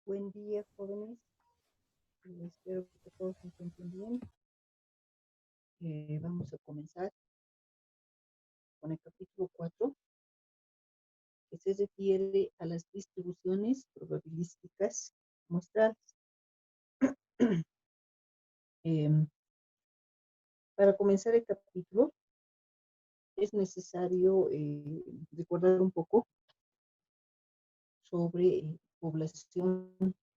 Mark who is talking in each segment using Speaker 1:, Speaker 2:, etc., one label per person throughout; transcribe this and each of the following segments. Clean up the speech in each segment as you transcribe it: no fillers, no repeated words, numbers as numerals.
Speaker 1: Buen día, jóvenes. Espero que todos se encuentren bien. Vamos a comenzar con el capítulo 4, que se refiere a las distribuciones probabilísticas muestrales. Para comenzar el capítulo, es necesario recordar un poco sobre población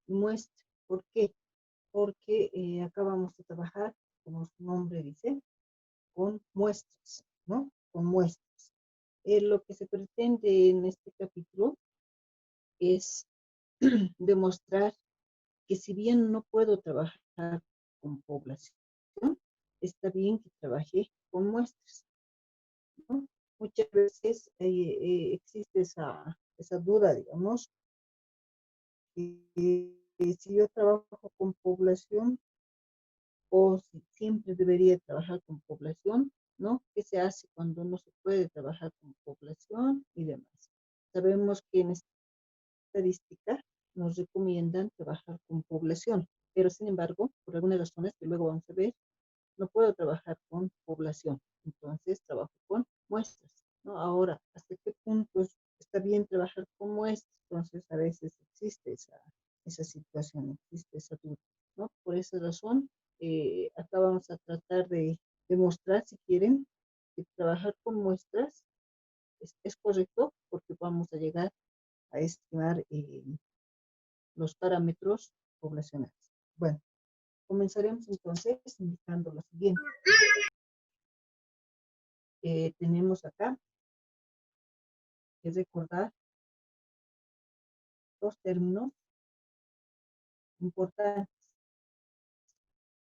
Speaker 1: y muestra. ¿Por qué? Porque acá vamos a trabajar, como su nombre dice, con muestras, ¿no? Con muestras. Lo que se pretende en este capítulo es demostrar que si bien no puedo trabajar con población, está bien que trabaje con muestras, ¿no? Muchas veces existe esa duda, digamos, si yo trabajo con población o si siempre debería trabajar con población, ¿no? ¿Qué se hace cuando no se puede trabajar con población y demás? Sabemos que en estadística nos recomiendan trabajar con población, pero sin embargo, por algunas razones que luego vamos a ver, no puedo trabajar con población, entonces trabajo con muestras, ¿no? Ahora, ¿hasta qué punto está bien trabajar con muestras? Entonces, a veces existe esa situación, existe esa duda, ¿no? Por esa razón, acá vamos a tratar de demostrar, si quieren, que trabajar con muestras es correcto, porque vamos a llegar a estimar los parámetros poblacionales. Bueno, comenzaremos entonces indicando lo siguiente. Tenemos acá que recordar dos términos importantes,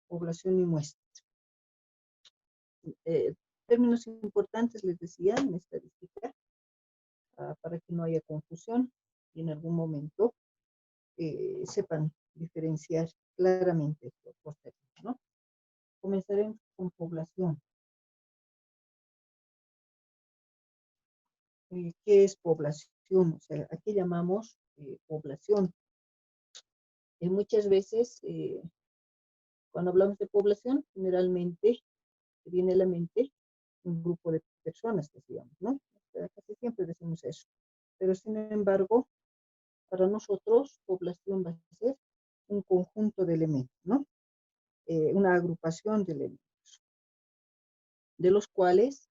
Speaker 1: población y muestra. Términos importantes, les decía, en estadística, para que no haya confusión y en algún momento sepan diferenciar claramente estos dos términos, ¿no? Comenzaremos con población. ¿Qué es población? O sea, ¿a qué llamamos población? Muchas veces, cuando hablamos de población, generalmente viene a la mente un grupo de personas, decíamos, ¿no? O sea, casi siempre decimos eso. Pero sin embargo, para nosotros, población va a ser un conjunto de elementos, ¿no? Una agrupación de elementos, de los cuales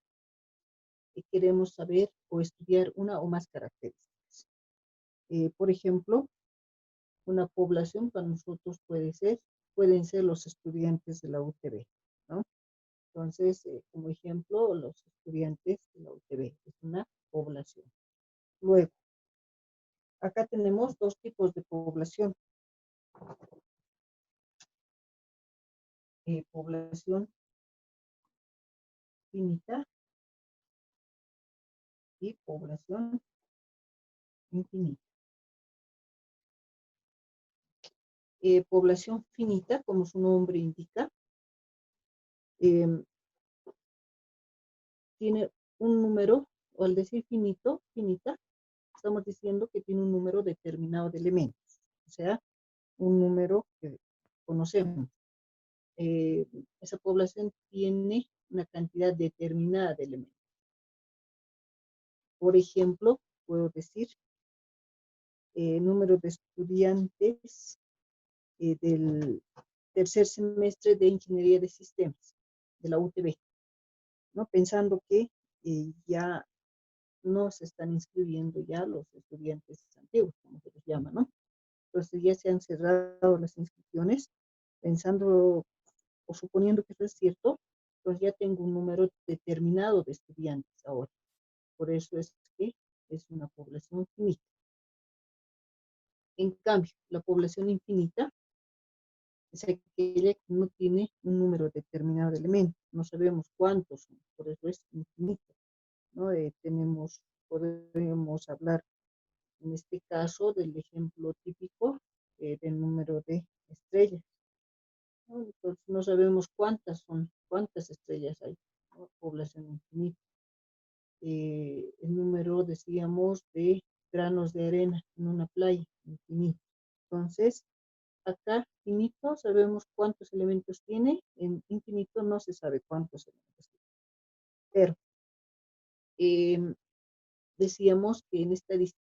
Speaker 1: queremos saber o estudiar una o más características. Por ejemplo, una población para nosotros pueden ser los estudiantes de la UTB, ¿no? Entonces, como ejemplo, los estudiantes de la UTB es una población. Luego, acá tenemos dos tipos de población. Población finita y población infinita. Población finita, como su nombre indica, tiene un número, o al decir finito, finita, estamos diciendo que tiene un número determinado de elementos, o sea, un número que conocemos. Esa población tiene una cantidad determinada de elementos. Por ejemplo, puedo decir número de estudiantes del tercer semestre de Ingeniería de Sistemas de la UTB, ¿no? Pensando que ya no se están inscribiendo ya los estudiantes antiguos, como se les llama, ¿no? Entonces ya se han cerrado las inscripciones, pensando o suponiendo que eso es cierto, pues ya tengo un número determinado de estudiantes ahora. Por eso es que es es una población finita. En cambio, la población infinita es aquella que no tiene un número determinado de elementos. No sabemos cuántos son, por eso es infinito, ¿no? Podemos hablar en este caso del ejemplo típico del número de estrellas, ¿no? Entonces no sabemos cuántas son, cuántas estrellas hay, ¿no? Población infinita. El número, decíamos, de granos de arena en una playa, infinito. Entonces, acá, finito, sabemos cuántos elementos tiene, en infinito no se sabe cuántos elementos tiene. Pero eh, decíamos que en estadística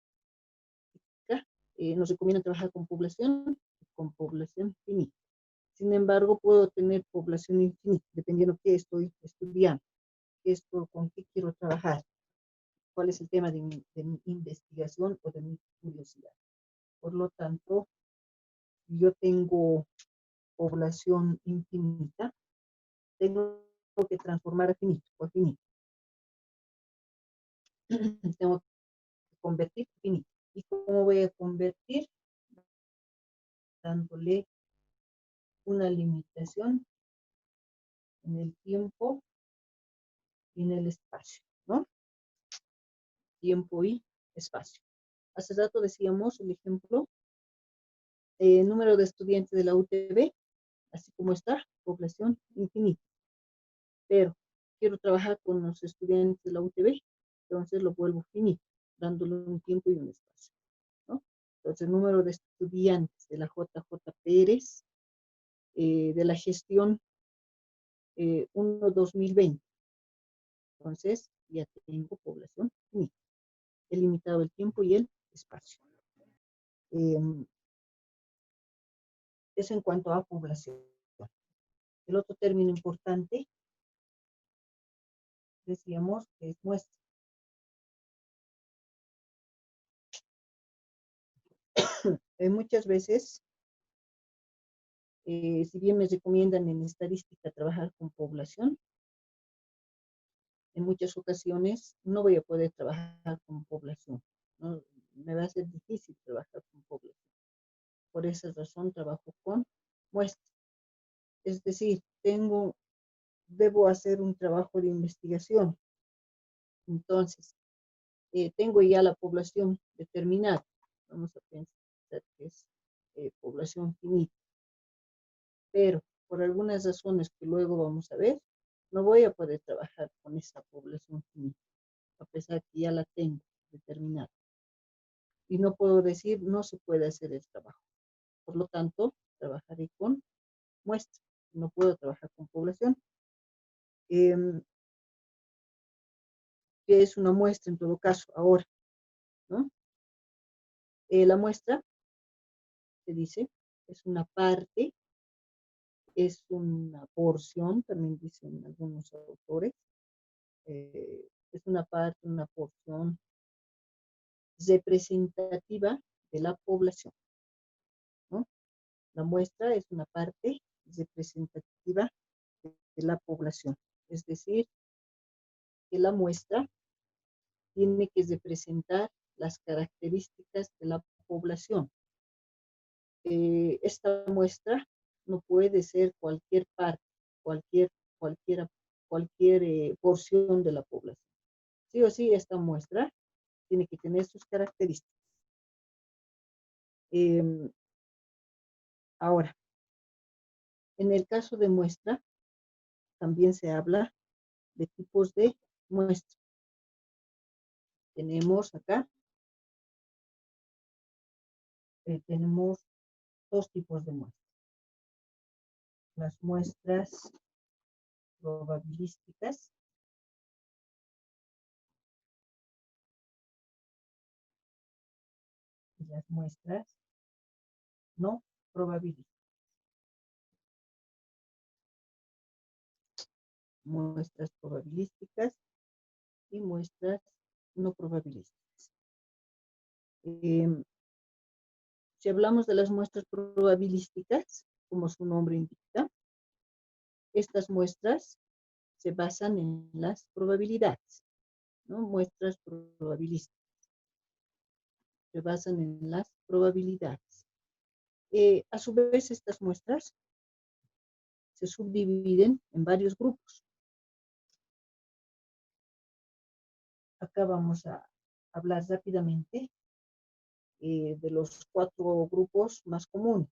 Speaker 1: nos recomienda trabajar con población finita. Sin embargo, puedo tener población infinita, dependiendo de qué estoy estudiando, con qué quiero trabajar, cuál es el tema de mi investigación o de mi curiosidad. Por lo tanto, yo tengo población infinita, tengo que transformar a finito o a finito. Tengo que convertir a finito. ¿Y cómo voy a convertir? Dándole una limitación en el tiempo y en el espacio, ¿no? Tiempo y espacio. Hace rato decíamos el ejemplo, número de estudiantes de la UTB, así como está, población infinita. Pero quiero trabajar con los estudiantes de la UTB, entonces lo vuelvo finito, dándole un tiempo y un espacio, ¿no? Entonces, número de estudiantes de la JJ Pérez, de la gestión 1-2020. Entonces, ya tengo población finita. He limitado el tiempo y el espacio. Eso en cuanto a población. El otro término importante, decíamos, que es muestra. Muchas veces, si bien me recomiendan en estadística trabajar con población, en muchas ocasiones no voy a poder trabajar con población, ¿no? Me va a ser difícil trabajar con población. Por esa razón trabajo con muestra. Es decir, debo hacer un trabajo de investigación. Entonces, tengo ya la población determinada. Vamos a pensar que es población finita. Pero por algunas razones que luego vamos a ver, no voy a poder trabajar con esa población finita, a pesar que ya la tengo determinada. Y no puedo decir, no se puede hacer el trabajo. Por lo tanto, trabajaré con muestra. No puedo trabajar con población. ¿Qué es una muestra en todo caso ahora? ¿No? La muestra, se dice, es una parte, es una porción, también dicen algunos autores, es una parte, una porción representativa de la población, ¿no? La muestra es una parte representativa de la población, es decir, que la muestra tiene que representar las características de la población. Esta muestra no puede ser cualquier parte, cualquier, cualquiera, cualquier porción de la población. Sí o sí, esta muestra tiene que tener sus características. Ahora, en el caso de muestra, también se habla de tipos de muestra. Tenemos acá, tenemos dos tipos de muestras. Las muestras probabilísticas y las muestras no probabilísticas. Muestras probabilísticas y muestras no probabilísticas. Si hablamos de las muestras probabilísticas, como su nombre indica, estas muestras se basan en las probabilidades, ¿no? Muestras probabilísticas. se basan en las probabilidades. A su vez, estas muestras se subdividen en varios grupos. Acá vamos a hablar rápidamente de los 4 grupos más comunes.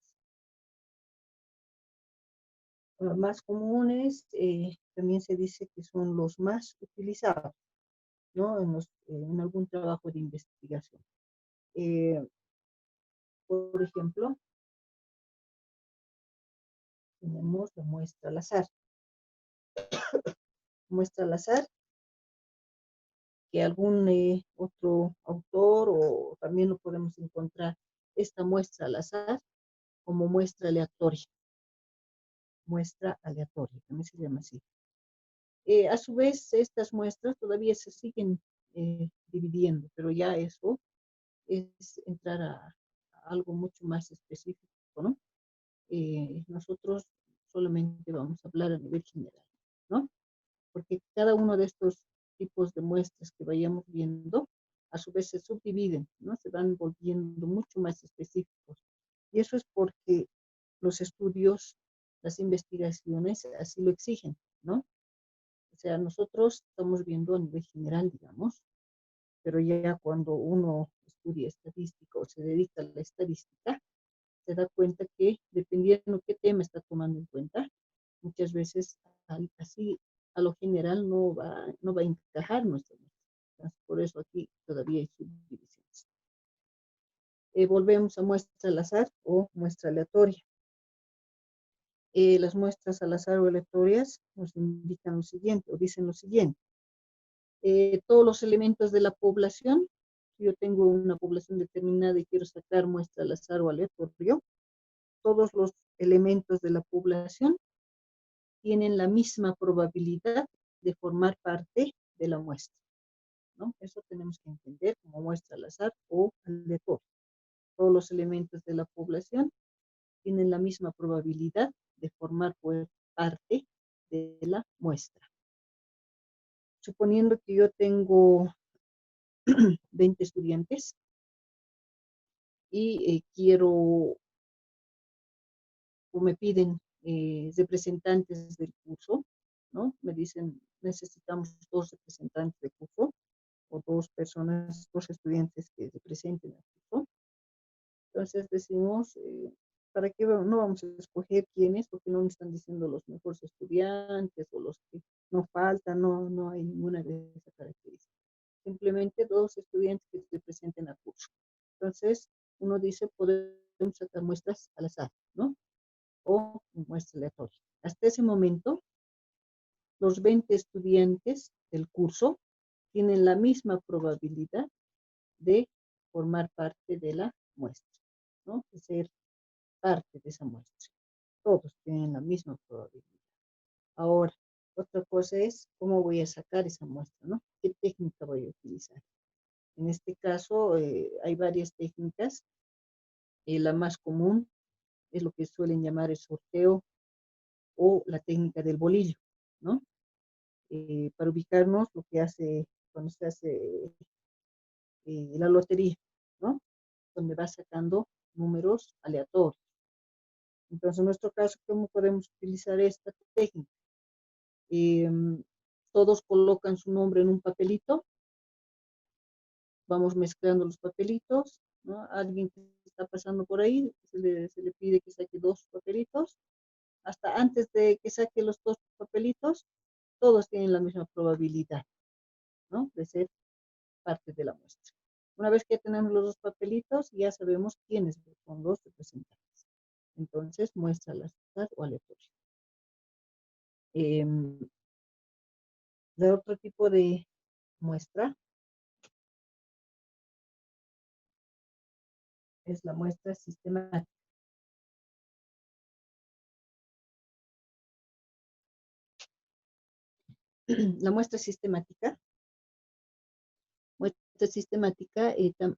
Speaker 1: Los más comunes también se dice que son los más utilizados, ¿no? En algún trabajo de investigación. Por ejemplo, tenemos la muestra al azar. Muestra al azar que algún otro autor o también lo podemos encontrar esta muestra al azar como muestra aleatoria. Muestra aleatoria, también se llama así. A su vez, estas muestras todavía se siguen dividiendo, pero ya eso es entrar a algo mucho más específico, ¿no? Nosotros solamente vamos a hablar a nivel general, ¿no? Porque cada uno de estos tipos de muestras que vayamos viendo, a su vez se subdividen, ¿no? Se van volviendo mucho más específicos. Y eso es porque los estudios, las investigaciones así lo exigen, ¿no? O sea, nosotros estamos viendo a nivel general, digamos, pero ya cuando uno estudia estadística o se dedica a la estadística, se da cuenta que dependiendo qué tema está tomando en cuenta, muchas veces así a lo general no va a encajar nuestra muestra. Por eso aquí todavía hay subdivisiones. Volvemos a muestra al azar o muestra aleatoria. Las muestras al azar o aleatorias nos indican lo siguiente, o dicen lo siguiente. Todos los elementos de la población, si yo tengo una población determinada y quiero sacar muestra al azar o aleatorio, todos los elementos de la población tienen la misma probabilidad de formar parte de la muestra, ¿no? Eso tenemos que entender como muestra al azar o aleatorio. Todos los elementos de la población tienen la misma probabilidad de formar parte de la muestra. Suponiendo que yo tengo 20 estudiantes y quiero o me piden representantes del curso, ¿no? Me dicen, necesitamos 2 representantes del curso o 2 personas, 2 estudiantes que representen el curso. Entonces decimos, ¿para qué no vamos a escoger quiénes? Porque no me están diciendo los mejores estudiantes o los que no faltan, no hay ninguna de esas características. Simplemente 2 estudiantes que representen al curso. Entonces, uno dice, podemos sacar muestras al azar, ¿no? O muestra aleatoria. Hasta ese momento, los 20 estudiantes del curso tienen la misma probabilidad de formar parte de la muestra, ¿no? De ser parte de esa muestra. Todos tienen la misma probabilidad. Ahora, otra cosa es cómo voy a sacar esa muestra, ¿no? ¿Qué técnica voy a utilizar? En este caso, hay varias técnicas. La más común es lo que suelen llamar el sorteo o la técnica del bolillo, ¿no? Para ubicarnos lo que hace cuando se hace la lotería, ¿no? Donde va sacando números aleatorios. Entonces, en nuestro caso, ¿cómo podemos utilizar esta técnica? Eh, Todos colocan su nombre en un papelito, vamos mezclando los papelitos, ¿no? Alguien que está pasando por ahí, se le pide que saque 2 papelitos. Hasta antes de que saque los 2 papelitos, todos tienen la misma probabilidad, ¿no? De ser parte de la muestra. Una vez que tenemos los 2 papelitos, ya sabemos quiénes son los representantes. Entonces, muestra al azar o aleatorio. De otro tipo de muestra es la muestra sistemática. La muestra sistemática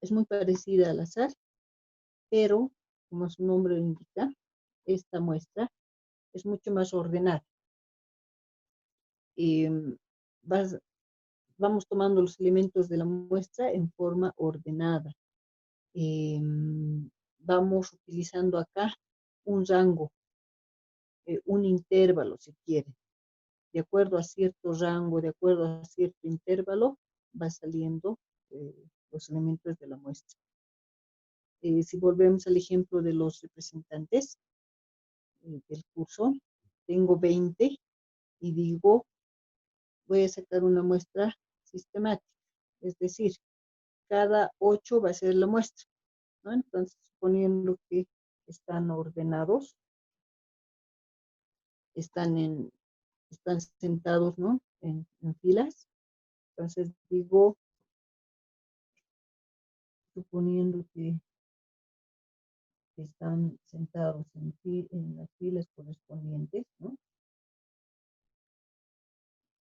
Speaker 1: es muy parecida al azar, pero como su nombre lo indica, esta muestra es mucho más ordenada. Vas, vamos tomando los elementos de la muestra en forma ordenada. vamos utilizando acá un rango, un intervalo si quiere. De acuerdo a cierto rango, de acuerdo a cierto intervalo, va saliendo los elementos de la muestra. Si volvemos al ejemplo de los representantes del curso, tengo 20 y digo, voy a sacar una muestra sistemática, es decir, cada 8 va a ser la muestra, ¿no? Entonces, suponiendo que están ordenados, están, están sentados, ¿no? En filas, entonces digo, suponiendo que están sentados en las filas correspondientes, ¿no?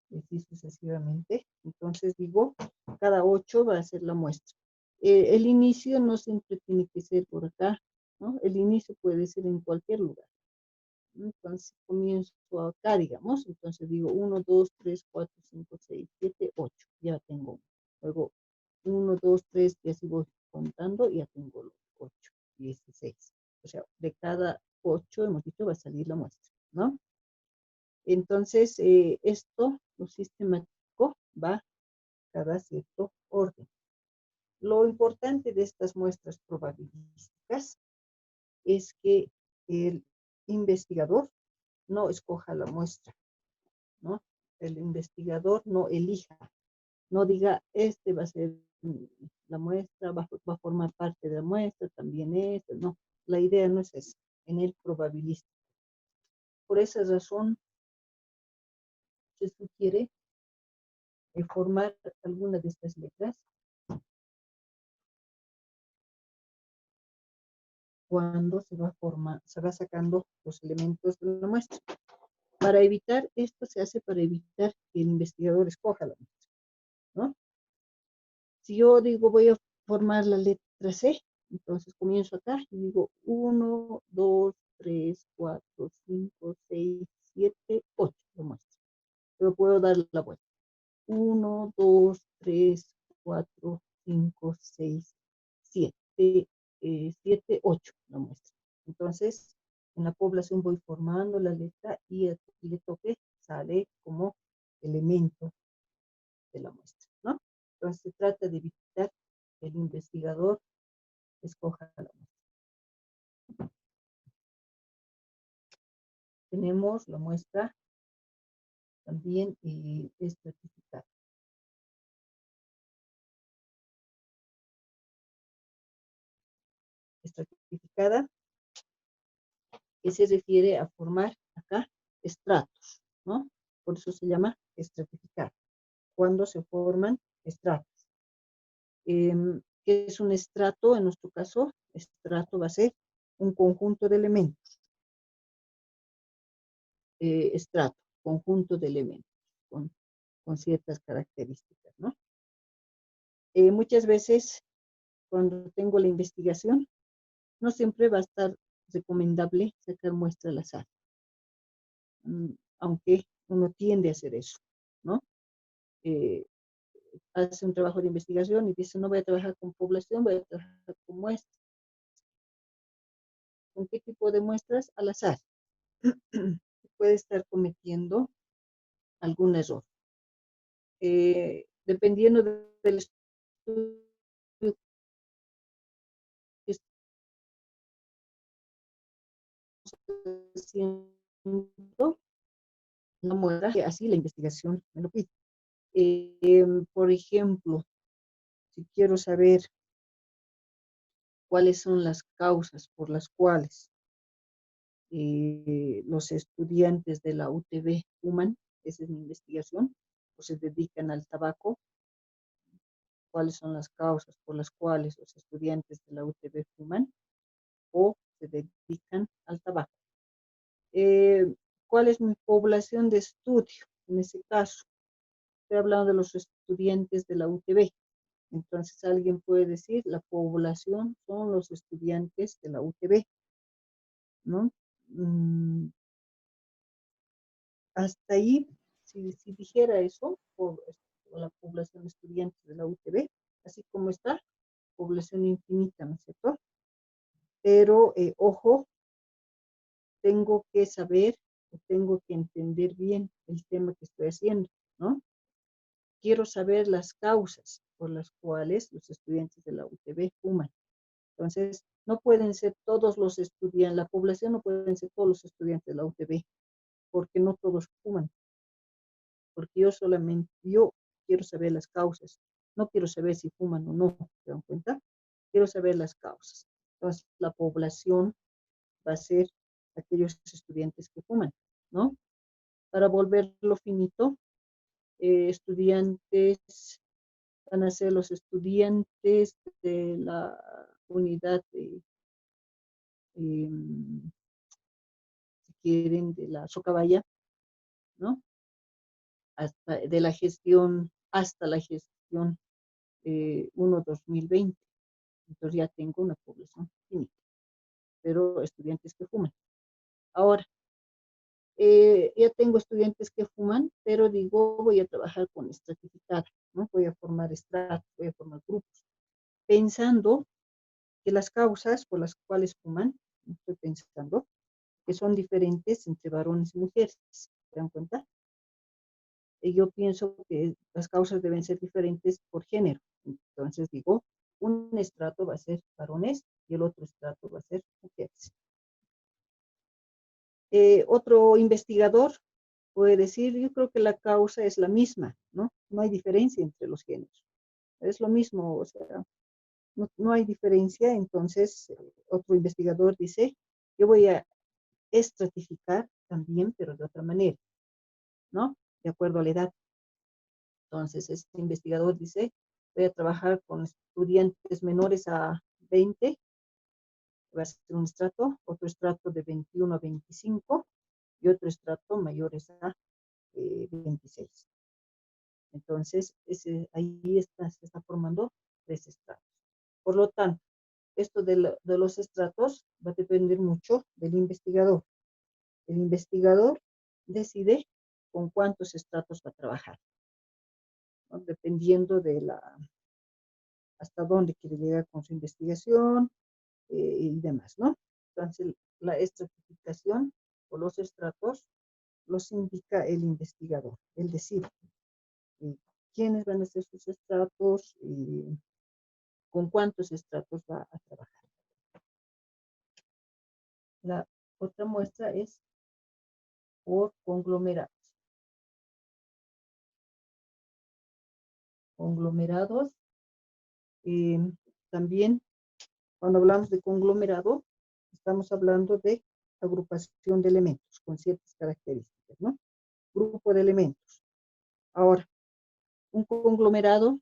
Speaker 1: Y así sucesivamente. Entonces digo, cada 8 va a ser la muestra. El inicio no siempre tiene que ser por acá, ¿no? El inicio puede ser en cualquier lugar. Entonces comienzo acá, digamos. Entonces digo 1, 2, 3, 4, 5, 6, 7, 8. Ya tengo. Luego 1, 2, 3, y así voy contando, ya tengo los 8, 16. O sea, de cada 8, hemos dicho, va a salir la muestra, ¿no? Entonces, esto, lo sistemático, va cada cierto orden. Lo importante de estas muestras probabilísticas es que el investigador no escoja la muestra, ¿no? El investigador no elija, no diga, este va a ser la muestra, va a formar parte de la muestra, también este, no. La idea no es esa, en el probabilístico. Por esa razón, se sugiere formar alguna de estas letras cuando se va sacando los elementos de la muestra. Para evitar esto, se hace para evitar que el investigador escoja la muestra, ¿no? Si yo digo voy a formar la letra C, entonces comienzo acá y digo 1, 2, 3, 4, 5, 6, 7, 8, lo muestro. Pero puedo dar la vuelta. 1, 2, 3, 4, 5, 6, 7, 7, 8, la muestra. Entonces, en la población voy formando la letra y el le toque sale como elemento de la muestra, ¿no? Entonces, se trata de evitar que el investigador escoja la muestra. Tenemos la muestra también estratificada. Estratificada que se refiere a formar acá estratos, ¿no? Por eso se llama estratificar, cuando se forman estratos. ¿Qué es un estrato? En nuestro caso, estrato va a ser un conjunto de elementos. Estrato, conjunto de elementos, con ciertas características, ¿no? Muchas veces, cuando tengo la investigación, no siempre va a estar recomendable sacar muestra al azar, aunque uno tiende a hacer eso, ¿no? Eh, hace un trabajo de investigación y dice, no voy a trabajar con población, voy a trabajar con muestras. ¿Con qué tipo de muestras? Al azar. Puede estar cometiendo algún error. Dependiendo del estudio que esté haciendo, la muestra, así la investigación me lo pide. Por ejemplo, si quiero saber cuáles son las causas por las cuales los estudiantes de la UTB fuman, esa es mi investigación, o se dedican al tabaco, cuáles son las causas por las cuales los estudiantes de la UTB fuman o se dedican al tabaco. Eh, ¿Cuál es mi población de estudio? En ese caso, estoy hablando de los estudiantes de la UTB. Entonces alguien puede decir, la población son los estudiantes de la UTB, ¿no? Hasta ahí, si dijera eso, por la población de estudiantes de la UTB, así como está, población población infinita, ¿no es cierto? Pero, ojo, tengo que saber, tengo que entender bien el tema que estoy haciendo, ¿no? Quiero saber las causas por las cuales los estudiantes de la UTB fuman. Entonces, no pueden ser todos los estudiantes, la población no pueden ser todos los estudiantes de la UTB, porque no todos fuman, porque yo quiero saber las causas, no quiero saber si fuman o no, ¿se dan cuenta? Quiero saber las causas. Entonces, la población va a ser aquellos estudiantes que fuman, ¿no? Para volverlo finito, estudiantes, van a ser los estudiantes de la unidad de, eh, si quieren, de la Socabaya, ¿no? Hasta, de la gestión, hasta la gestión 1-2020. Entonces ya tengo una población finita, pero estudiantes que fuman. Ahora, ya tengo estudiantes que fuman, pero digo, voy a trabajar con estratificada, ¿no? Voy a formar estratos, voy a formar grupos, pensando que las causas por las cuales fuman, estoy pensando, que son diferentes entre varones y mujeres, ¿se dan cuenta? Y yo pienso que las causas deben ser diferentes por género. Entonces digo, un estrato va a ser varones y el otro estrato va a ser mujeres. Otro investigador puede decir, yo creo que la causa es la misma, ¿no? No hay diferencia entre los géneros. Es lo mismo, o sea, no hay diferencia. Entonces, otro investigador dice, yo voy a estratificar también, pero de otra manera, ¿no? De acuerdo a la edad. Entonces, este investigador dice, voy a trabajar con estudiantes menores a 20, va a ser un estrato, otro estrato de 21 a 25 y otro estrato mayores a 26. Entonces, ahí se está formando 3 estratos. Por lo tanto, esto de los estratos va a depender mucho del investigador. El investigador decide con cuántos estratos va a trabajar, ¿no? Dependiendo de hasta dónde quiere llegar con su investigación y demás, ¿no? Entonces, la estratificación o los estratos los indica el investigador, él decide quiénes van a ser sus estratos y con cuántos estratos va a trabajar. La otra muestra es por conglomerados. Conglomerados, eh, también cuando hablamos de conglomerado, estamos hablando de agrupación de elementos con ciertas características, ¿no? Grupo de elementos. Ahora, un conglomerado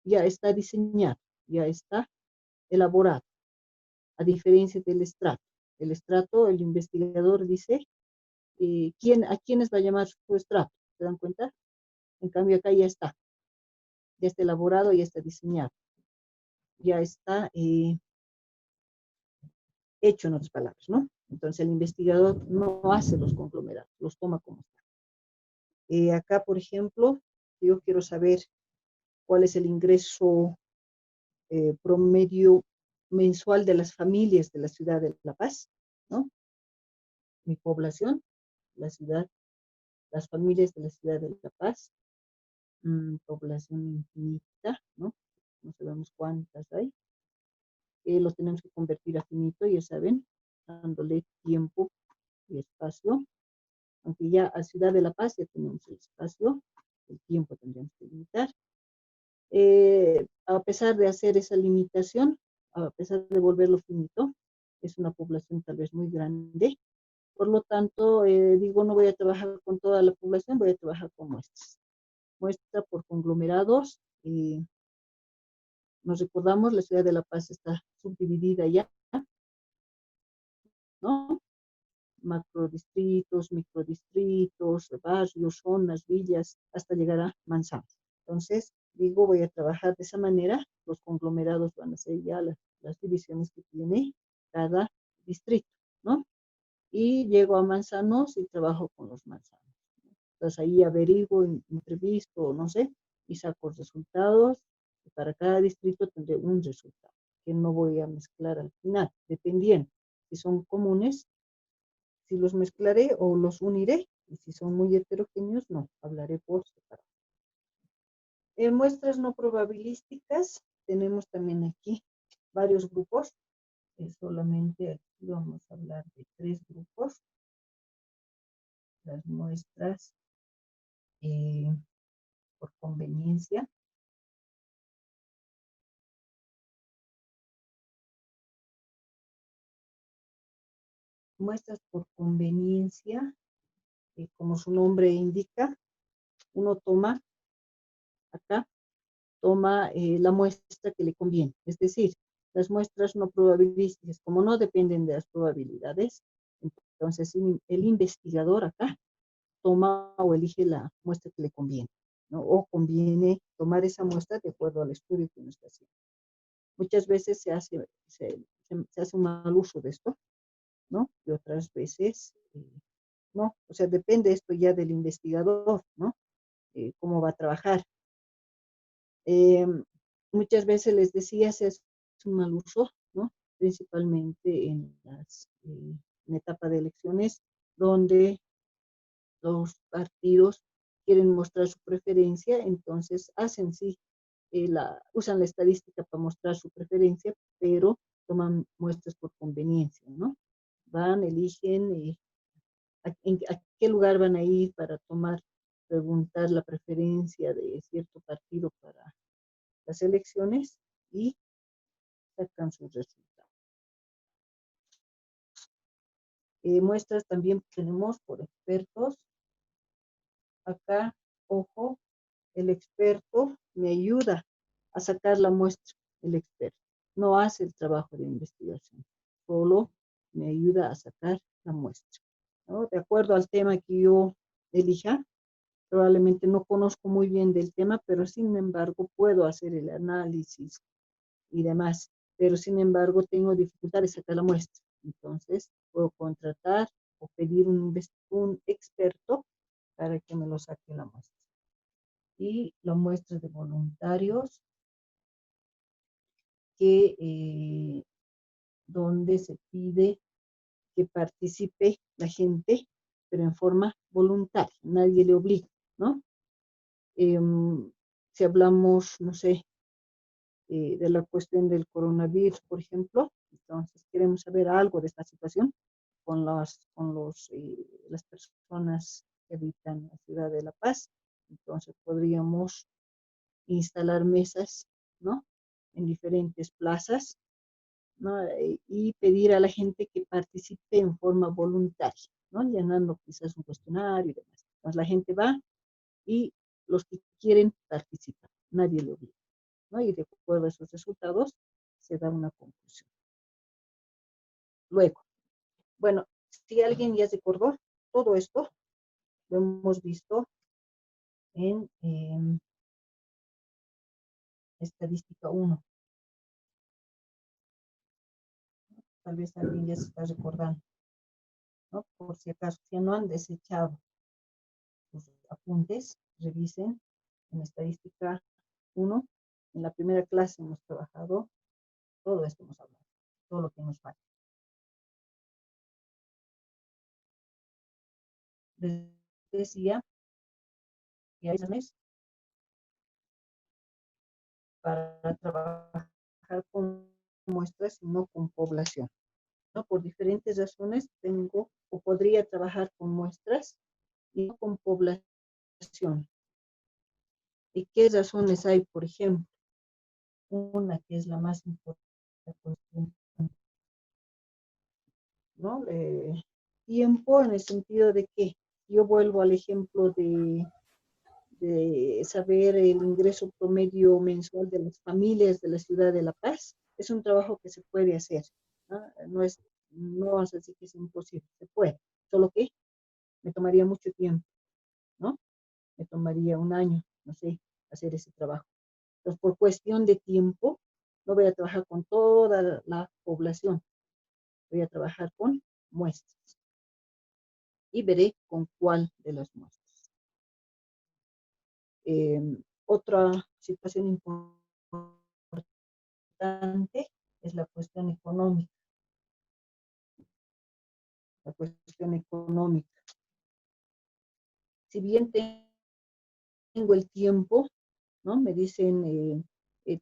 Speaker 1: ya está diseñado, ya está elaborado, a diferencia del estrato. El estrato, el investigador dice, ¿a quiénes va a llamar su estrato? ¿Se dan cuenta? En cambio, acá ya está elaborado, ya está diseñado, ya está hecho, en otras palabras, ¿no? Entonces, el investigador no hace los conglomerados, los toma como están. Acá, por ejemplo, yo quiero saber cuál es el ingreso promedio mensual de las familias de la ciudad de La Paz, ¿no? Mi población, la ciudad, las familias de la ciudad de La Paz, población infinita, ¿no? No sabemos cuántas hay. Los tenemos que convertir a finito, ya saben, dándole tiempo y espacio. Aunque ya a Ciudad de La Paz ya tenemos el espacio, el tiempo tendríamos que limitar. A pesar de hacer esa limitación, a pesar de volverlo finito, es una población tal vez muy grande. Por lo tanto, digo, no voy a trabajar con toda la población, voy a trabajar con muestras. Muestra por conglomerados. Nos recordamos, la ciudad de La Paz está subdividida ya, ¿no? Macrodistritos, microdistritos, barrios, zonas, villas, hasta llegar a manzanas. Entonces, digo, voy a trabajar de esa manera. Los conglomerados van a ser ya las divisiones que tiene cada distrito, ¿no? Y llego a manzanos y trabajo con los manzanos. Entonces ahí averiguo, entrevisto, no sé, y saco resultados para cada distrito tendré un resultado que no voy a mezclar al final, dependiendo si son comunes, si los mezclaré o los uniré, y si son muy heterogéneos, no, hablaré por separado. En muestras no probabilísticas, tenemos también aquí varios grupos. Solamente aquí vamos a hablar de 3 grupos. Las muestras por conveniencia. Muestras por conveniencia, como su nombre indica, uno toma acá, toma la muestra que le conviene. Es decir, las muestras no probabilísticas, como no dependen de las probabilidades, entonces el investigador acá toma o elige la muestra que le conviene, ¿no? O conviene tomar esa muestra de acuerdo al estudio que uno está haciendo. Muchas veces se hace un mal uso de esto, ¿no? Y otras veces, no. O sea, depende esto ya del investigador, ¿no? Cómo va a trabajar. Eh, Muchas veces les decía, se hace un mal uso, ¿no? Principalmente en etapa de elecciones, donde los partidos quieren mostrar su preferencia, entonces hacen, sí, usan la estadística para mostrar su preferencia, pero toman muestras por conveniencia, ¿no? Van, eligen a qué lugar van a ir para preguntar la preferencia de cierto partido para las elecciones y sacan sus resultados. Muestras también tenemos por expertos. Acá, ojo, el experto me ayuda a sacar la muestra, el experto. No hace el trabajo de investigación, solo me ayuda a sacar la muestra, ¿no? De acuerdo al tema que yo elija, probablemente no conozco muy bien del tema, pero sin embargo puedo hacer el análisis y demás, pero sin embargo tengo dificultad de sacar la muestra. Entonces puedo contratar o pedir un experto para que me lo saque la muestra. Y la muestra de voluntarios donde se pide que participe la gente, pero en forma voluntaria, nadie le obliga, ¿no? Si hablamos, no sé, de la cuestión del coronavirus, por ejemplo, entonces queremos saber algo de esta situación las personas que habitan la ciudad de La Paz, entonces podríamos instalar mesas, ¿no? En diferentes plazas, ¿no? Y pedir a la gente que participe en forma voluntaria, ¿no? Llenando quizás un cuestionario y demás. Entonces la gente va y los que quieren participan, nadie lo obliga, ¿no? Y de acuerdo a esos resultados se da una conclusión. Luego, bueno, si alguien ya recordó, todo esto lo hemos visto en estadística 1. Tal vez alguien ya se está recordando, ¿no? Por si acaso, si no han desechado sus apuntes, revisen en estadística 1. En la primera clase hemos trabajado todo esto, hemos hablado, todo lo que nos falta. Les decía que hay razones para trabajar con muestras y no con población, ¿no? Por diferentes razones tengo o podría trabajar con muestras y no con población. ¿Y qué razones hay? Por ejemplo, una que es la más importante, ¿no? Tiempo en el sentido de que yo vuelvo al ejemplo de saber el ingreso promedio mensual de las familias de la ciudad de La Paz. Es un trabajo que se puede hacer, ¿no? No es así que es imposible, se puede, solo que me tomaría mucho tiempo, ¿no? Me tomaría un año, no sé, hacer ese trabajo. Entonces, por cuestión de tiempo, no voy a trabajar con toda la población, voy a trabajar con muestras y veré con cuál de las muestras. Otra situación importante importante es la cuestión económica. La cuestión económica. Si bien tengo el tiempo, ¿no? Me dicen,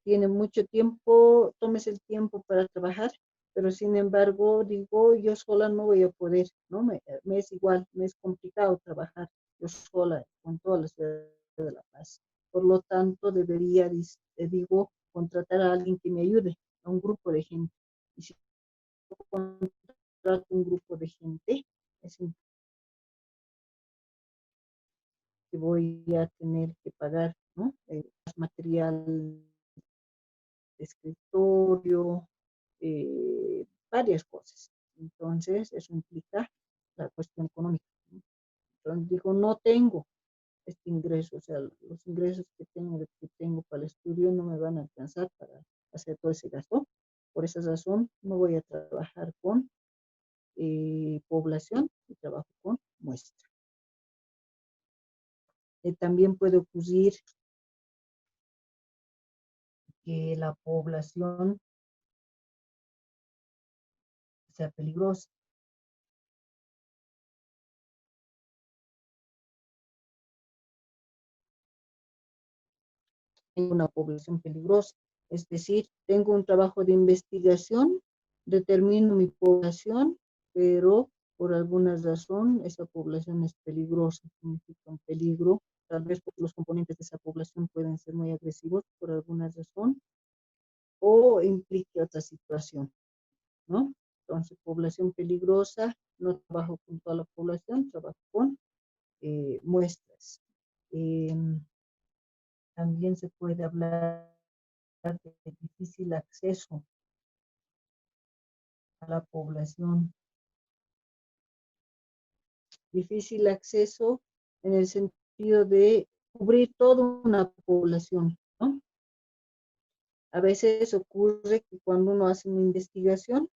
Speaker 1: tiene mucho tiempo, tómese el tiempo para trabajar, pero sin embargo, digo, yo sola no voy a poder, ¿no? Me es igual, me es complicado trabajar yo sola con toda la ciudad de La Paz. Por lo tanto, debería, digo, contratar a alguien que me ayude, a un grupo de gente. Y si contrato un grupo de gente, es que voy a tener que pagar, ¿no? Material de escritorio, varias cosas. Entonces, eso implica la cuestión económica, ¿no? Entonces, digo, no tengo este ingreso, o sea, los ingresos que tengo para el estudio no me van a alcanzar para hacer todo ese gasto. Por esa razón, no voy a trabajar con población y trabajo con muestra. También puede ocurrir que la población sea peligrosa. Tengo una población peligrosa, es decir, tengo un trabajo de investigación, determino mi población, pero por alguna razón esa población es peligrosa, significa un peligro, tal vez porque los componentes de esa población pueden ser muy agresivos por alguna razón, o implique otra situación, ¿no? Entonces, población peligrosa, no trabajo con toda la población, trabajo con muestras. Eh, También se puede hablar de difícil acceso a la población. Difícil acceso en el sentido de cubrir toda una población, ¿no? A veces ocurre que cuando uno hace una investigación,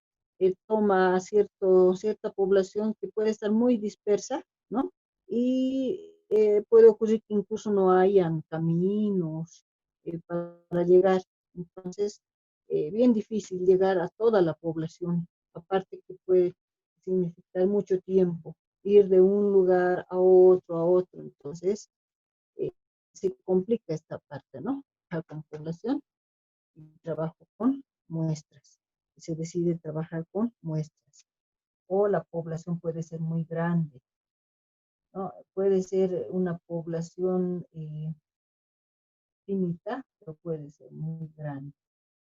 Speaker 1: toma cierta población que puede estar muy dispersa, ¿no? Y puede ocurrir que incluso no hayan caminos para llegar. Entonces, bien difícil llegar a toda la población, aparte que puede significar mucho tiempo, ir de un lugar a otro, a otro. Entonces, eh, se complica esta parte, ¿no? Con población y trabajo con muestras. Se decide trabajar con muestras. O la población puede ser muy grande, ¿no? Puede ser una población finita, pero puede ser muy grande,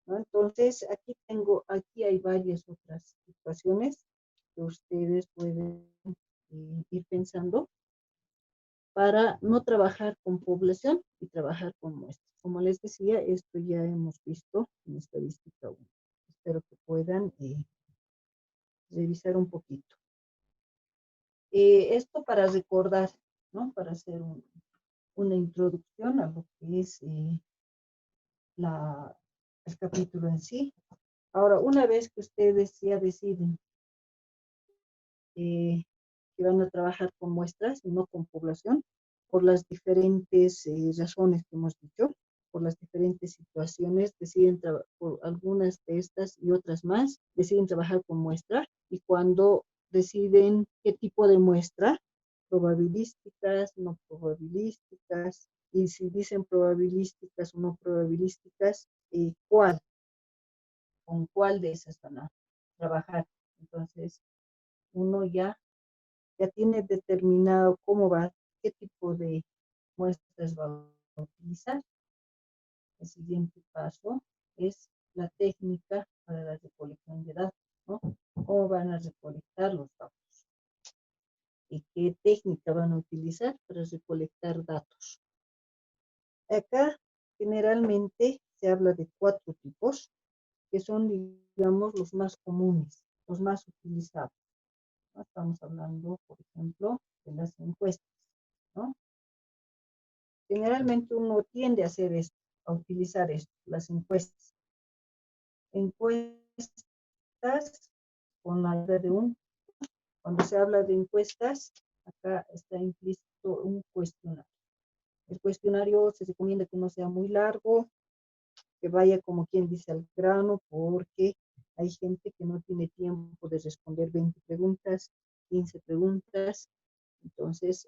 Speaker 1: ¿no? Entonces, aquí hay varias otras situaciones que ustedes pueden ir pensando para no trabajar con población y trabajar con muestras. Como les decía, esto ya hemos visto en estadística 1. Espero que puedan revisar un poquito. Esto para recordar, ¿no? Para hacer una introducción a lo que es el capítulo en sí. Ahora, una vez que ustedes ya deciden que van a trabajar con muestras y no con población, por las diferentes razones que hemos dicho, por las diferentes situaciones, por algunas de estas y otras más, deciden trabajar con muestra y cuando deciden qué tipo de muestra, probabilísticas, no probabilísticas, y si dicen probabilísticas o no probabilísticas, ¿cuál? ¿Con cuál de esas van a trabajar? Entonces, uno ya tiene determinado cómo va, qué tipo de muestras va a utilizar. El siguiente paso es la técnica para la recolección de datos, ¿no? ¿Cómo van a recolectar los datos? ¿Y qué técnica van a utilizar para recolectar datos? Acá generalmente se habla de 4 tipos, que son, digamos, los más comunes, los más utilizados, ¿no? Estamos hablando, por ejemplo, de las encuestas, ¿no? Generalmente uno tiende a hacer esto, a utilizar esto, las encuestas. Encuestas con la ayuda cuando se habla de encuestas, acá está implícito un cuestionario. El cuestionario se recomienda que no sea muy largo, que vaya como quien dice al grano, porque hay gente que no tiene tiempo de responder 20 preguntas, 15 preguntas, entonces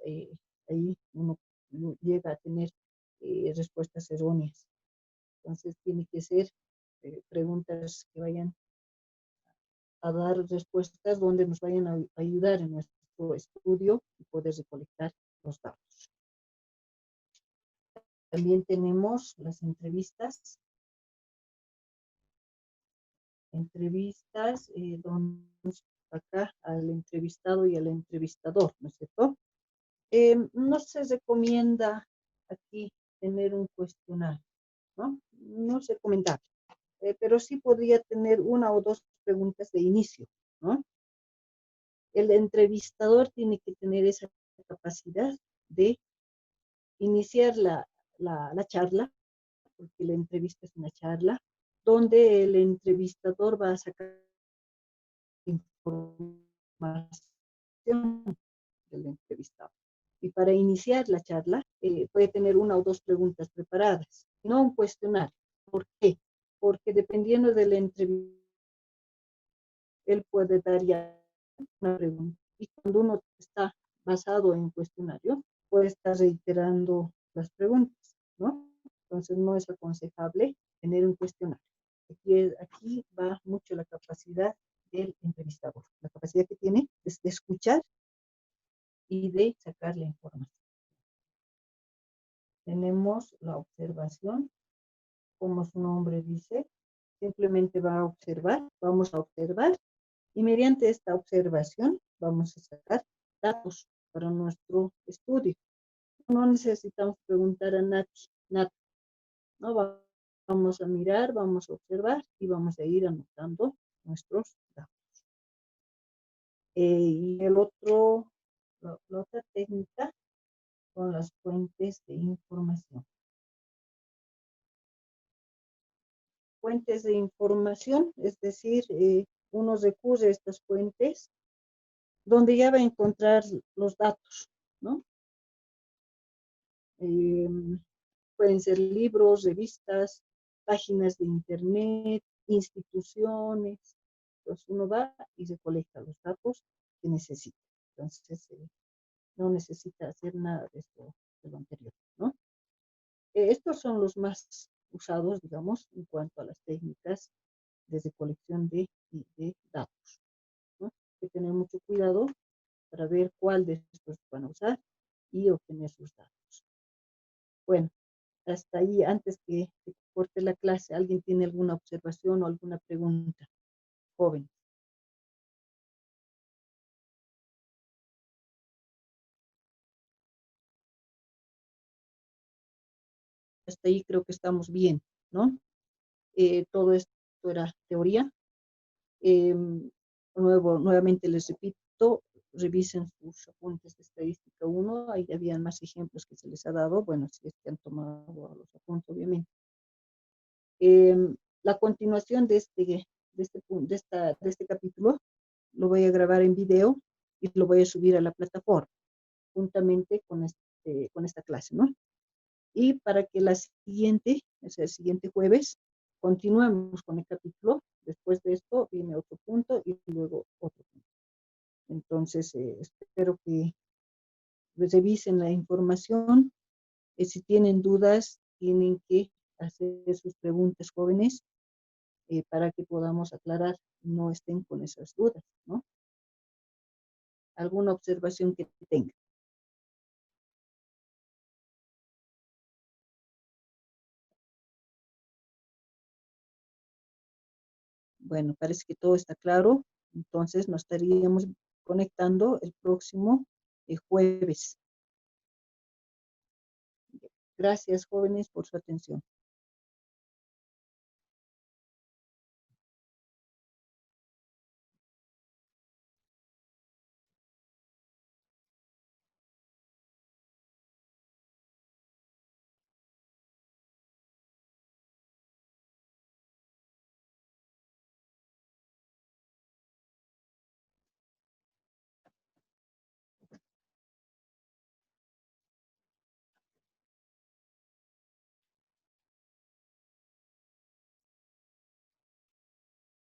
Speaker 1: ahí uno llega a tener respuestas erróneas. Entonces tiene que ser preguntas que vayan a dar respuestas donde nos vayan a ayudar en nuestro estudio y poder recolectar los datos. También tenemos las entrevistas. Donde acá al entrevistado y al entrevistador, ¿no es cierto? No se recomienda aquí tener un cuestionario, ¿no? No es recomendable, pero sí podría tener una o dos preguntas de inicio, ¿no? El entrevistador tiene que tener esa capacidad de iniciar la charla, porque la entrevista es una charla, donde el entrevistador va a sacar información del entrevistado. Y para iniciar la charla, puede tener una o dos preguntas preparadas, no un cuestionario. ¿Por qué? Porque dependiendo del entrevistador, él puede dar ya una pregunta. Y cuando uno está basado en cuestionario, puede estar reiterando las preguntas, ¿no? Entonces no es aconsejable tener un cuestionario. Aquí va mucho la capacidad del entrevistador. La capacidad que tiene es de escuchar y de sacar la información. Tenemos la observación, como su nombre dice, simplemente va a observar, vamos a observar y mediante esta observación vamos a sacar datos para nuestro estudio. No necesitamos preguntar a nadie, nada, ¿no? Vamos a mirar, vamos a observar y vamos a ir anotando nuestros datos. Y la otra técnica son las fuentes de información. Fuentes de información, es decir, uno recurre a estas fuentes donde ya va a encontrar los datos, ¿no? Pueden ser libros, revistas, páginas de internet, instituciones. Entonces uno va y recolecta los datos que necesita. Entonces no necesita hacer nada de esto, de lo anterior, ¿no? Estos son los más usados, digamos, en cuanto a las técnicas de recolección de datos, ¿no? Hay que tener mucho cuidado para ver cuál de estos van a usar y obtener sus datos. Bueno, hasta ahí, antes que corte la clase, ¿alguien tiene alguna observación o alguna pregunta? Joven. Hasta ahí creo que estamos bien, ¿no? Todo esto era teoría. Nuevamente les repito, revisen sus apuntes de estadística 1, ahí habían más ejemplos que se les ha dado, bueno, si es que han tomado los apuntes, obviamente. La continuación de este capítulo lo voy a grabar en video y lo voy a subir a la plataforma, juntamente con esta clase, ¿no? Y para que la siguiente, o sea, el siguiente jueves, continuemos con el capítulo. Después de esto viene otro punto y luego otro punto. Entonces, espero que revisen la información. Si tienen dudas, tienen que hacer sus preguntas, jóvenes, para que podamos aclarar, no estén con esas dudas, ¿no? ¿Alguna observación que tengan? Bueno, parece que todo está claro. Entonces nos estaríamos conectando el próximo jueves. Gracias, jóvenes, por su atención.